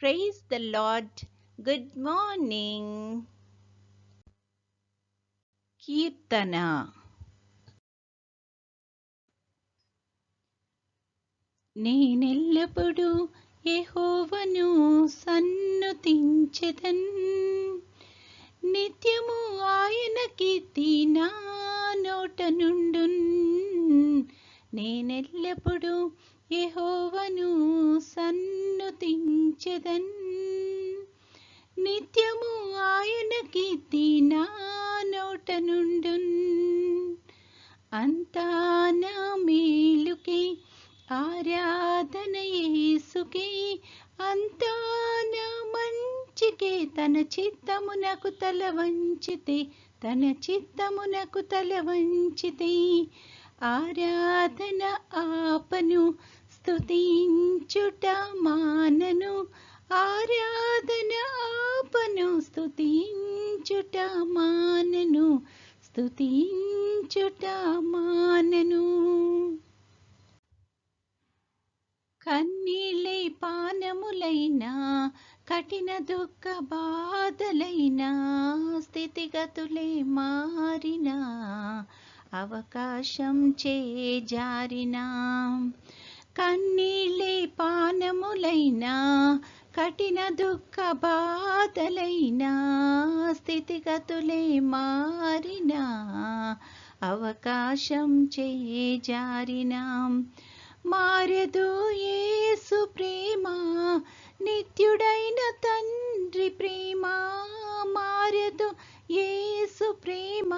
Praise the Lord. Good morning. కీర్తన. నేనెల్లప్పుడూ యెహోవాను సన్నుతించెదన్, నిత్యము ఆయన కీర్తి నా నోట నుండున్. నేనెల్లప్పుడూ యెహోవాను సన్నుతించెదన్, నిత్యము ఆయన కీర్తి నా నోట నుండున్. అంతా నా మేలుకే ఆరాధన యేసుకే, అంతా నా మంచికే. తన చిత్తమునకు తల వంచితే, తన చిత్తమునకు తల వంచితే, ఆరాధన ఆపను, స్తుతించుట మానను. ఆరాధన ఆపను, స్తుతించుట మానను, స్తుతించుట మానను. కన్నీళ్ళై పానములైనా, కఠిన దుఃఖ బాధలైనా, స్థితిగతులే మారినా, అవకాశం చేజారినా. కన్నీళ్ళై పానములైనా, కఠిన దుఃఖ బాధలైనా, స్థితిగతులే మారినా, అవకాశం చేజారినా. మారదు యేసు ప్రేమ, నిత్యుడైన తండ్రి ప్రేమ. మారదు యేసు ప్రేమ,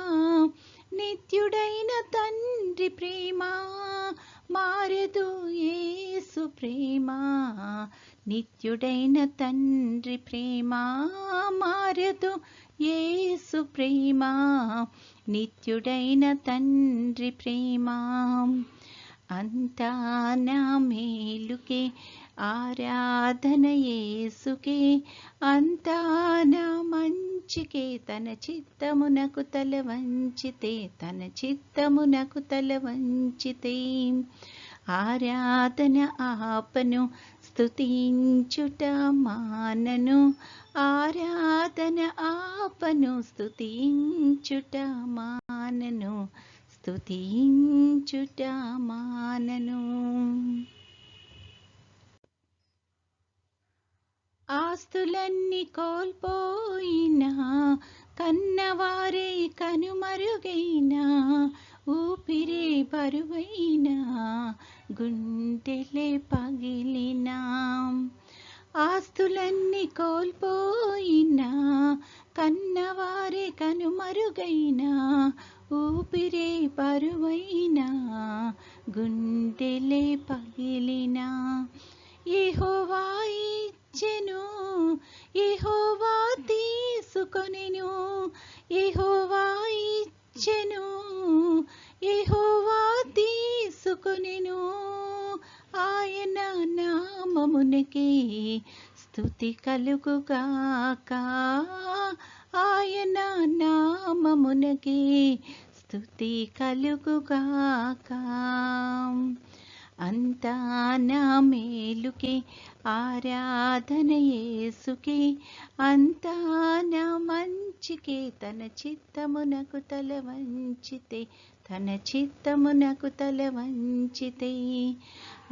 నిత్యుడైన తండ్రి ప్రేమ. మారదు యేసు ప్రేమ, నిత్యుడైన తండ్రి ప్రేమ. మారదు యేసు ప్రేమ, నిత్యుడైన తండ్రి ప్రేమ. అంతా నా మేలుకే ఆరాధన యేసుకే, అంతా నా మంచికే. తన చిత్తమునకు తల వంచితే, తన చిత్తమునకు తల వంచితే, ఆరాధన ఆపను, స్తుతించుట మానను. ఆరాధన ఆపను, స్తుతించుట మానను, స్తుతించుట మానను. ఆస్తులన్నీ కోల్పోయినా, కన్నవారే కనుమరుగైనా, ఊపిరే బరువైనా, గుండెలే పగిలినా. ఆస్తులన్నీ కోల్పోయినా, కన్నవారే కనుమరుగైనా, ఊపిరే బరువైనా, గుండెలే పగిలినా. యెహోవా ఇచ్చెను, యెహోవా తీసుకొనెను. యెహోవా ఇచ్చెను, యెహోవా తీసుకొనెను. ఆయన నామమునకే స్తుతి కలుగుగాక. ఆయన నామమునకే స్తుతి కలుగుగాక. అంతా నా మేలుకే ఆరాధన యేసుకే, అంతా నా మంచికే. తన చిత్తమునకు తల వంచితే, తన చిత్తమునకు తల వంచితే,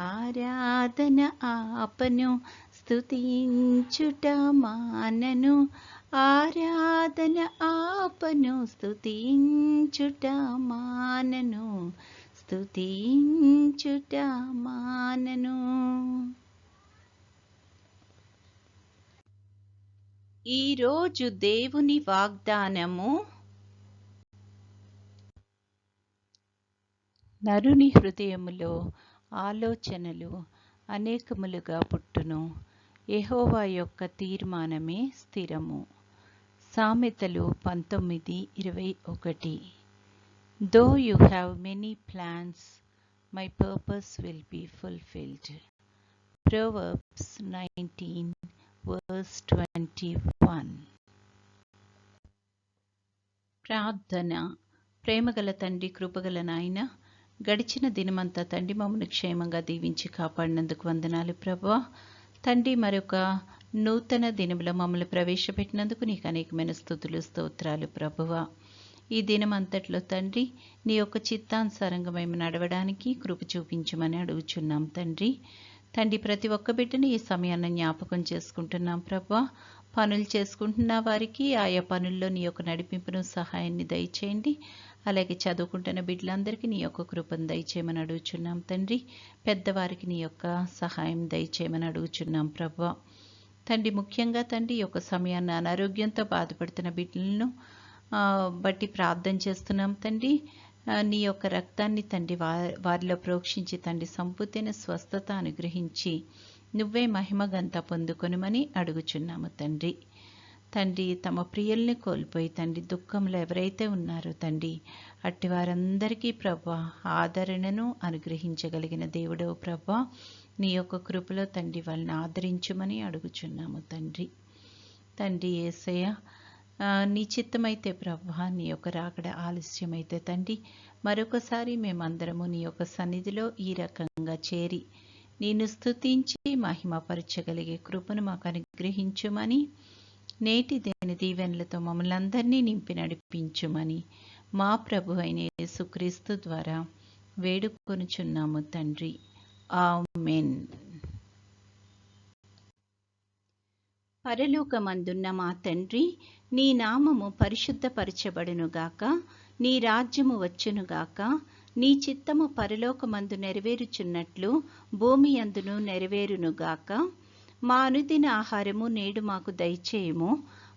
ఆరాధన ఆపను, స్తుతించుట మానను. ఆరాధన ఆపను, స్తుతించుట మానను, స్తుతించుట మానను. ఈరోజు దేవుని వాగ్దానము. నరుని హృదయములో ఆలోచనలు అనేకములుగా పుట్టును, యెహోవా యొక్క తీర్మానమే స్థిరము. సామెతలు 19:21. Though you have many plans, my purpose will be fulfilled. Proverbs 19:21. ప్రార్థన. ప్రేమగల తండ్రి, కృపగల నాయన, గడిచిన దినమంతా తండ్రి మమ్మల్ని క్షేమంగా దీవించి కాపాడినందుకు వందనాలు ప్రభువా. తండ్రి, మరొక నూతన దినములో మమ్మల్ని ప్రవేశపెట్టినందుకు నీకు అనేకమైన స్తుతులు స్తోత్రాలు ప్రభువా. ఈ దినమంతట్లో తండ్రి నీ యొక్క చిత్తానుసారంగా మేము నడవడానికి కృప చూపించమని అడుగుచున్నాం తండ్రి. ప్రతి ఒక్క బిడ్డని ఈ సమయాన్ని జ్ఞాపకం చేసుకుంటున్నాం ప్రభువా. పనులు చేసుకుంటున్న వారికి ఆయా పనుల్లో నీ యొక్క నడిపింపును సహాయాన్ని దయచేయండి. అలాగే చదువుకుంటున్న బిడ్డలందరికీ నీ యొక్క కృపను దయచేయమని అడుగుచున్నాం తండ్రి. పెద్దవారికి నీ యొక్క సహాయం దయచేయమని అడుగుచున్నాం ప్రభువా. ముఖ్యంగా ఈ యొక్క సమయాన్ని అనారోగ్యంతో బాధపడుతున్న బిడ్డలను బట్టి ప్రార్థన చేస్తున్నాం తండ్రి. నీ యొక్క రక్తాన్ని వారిలో ప్రోక్షించి సంపూర్తైన స్వస్థత అనుగ్రహించి నువ్వే మహిమగంత పొందుకొనుమని అడుగుచున్నాము తండ్రి. తమ ప్రియుల్ని కోల్పోయి దుఃఖంలో ఎవరైతే ఉన్నారో అట్టి వారందరికీ ప్రభా ఆదరణను అనుగ్రహించగలిగిన దేవుడో ప్రభా, నీ యొక్క కృపలో వాళ్ళని ఆదరించుమని అడుగుచున్నాము తండ్రి యేసయ్య. నీ చిత్తమైతే ప్రభా నీ యొక్క రాకడ ఆలస్యమైతే మరొకసారి మేమందరము నీ యొక్క సన్నిధిలో ఈ రకంగా చేరి నిన్ను స్తుతించి మహిమపరచగలిగే కృపను మాకు అనుగ్రహించుమని, నేటి దేని దీవెనలతో మమ్మల్ని అందరినీ నింపి నడిపించుమని మా ప్రభు అయిన యేసుక్రీస్తు ద్వారా వేడుకొనుచున్నాము తండ్రి. ఆమేన్. పరలోకమందున్న మా తండ్రి, నీ నామము పరిశుద్ధపరచబడునుగాక, నీ రాజ్యము వచ్చునుగాక, నీ చిత్తము పరలోకమందు నెరవేరుచున్నట్లు భూమి అందును నెరవేరునుగాక. మా అనుదిన ఆహారము నేడు మాకు దయచేయము.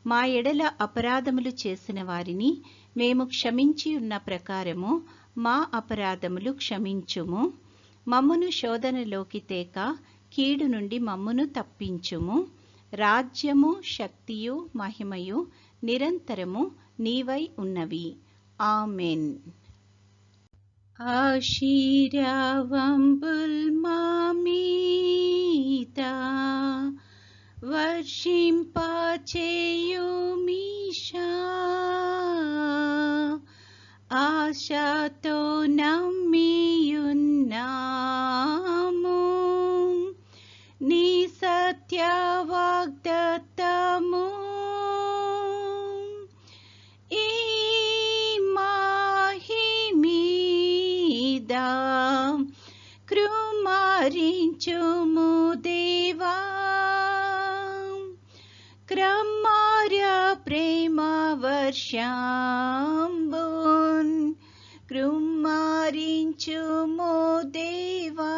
మా ఎడల అపరాధములు చేసిన వారిని మేము క్షమించి ఉన్న ప్రకారము మా అపరాధములు క్షమించుము. మమ్మును శోధనలోకి తేక కీడు నుండి మమ్మును తప్పించుము. రాజ్యము, శక్తియు, మహిమయు నిరంతరము నీవై ఉన్నవి. ఆమెన్. ఆశీర్వాదంబుల్ మామీద వర్షింపచేయుమీశా, ఆశతో నమ్మియున్నాము నీ సత్య వాగ్దత్తము. ఈ మహిమీద కృమారించుము దేవా, క్రమార్య ప్రేమ వర్షంబున్ కృమారించుము దేవా.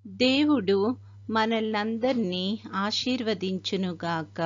దేవుడు మనల్నందరినీ ఆశీర్వదించునుగాక.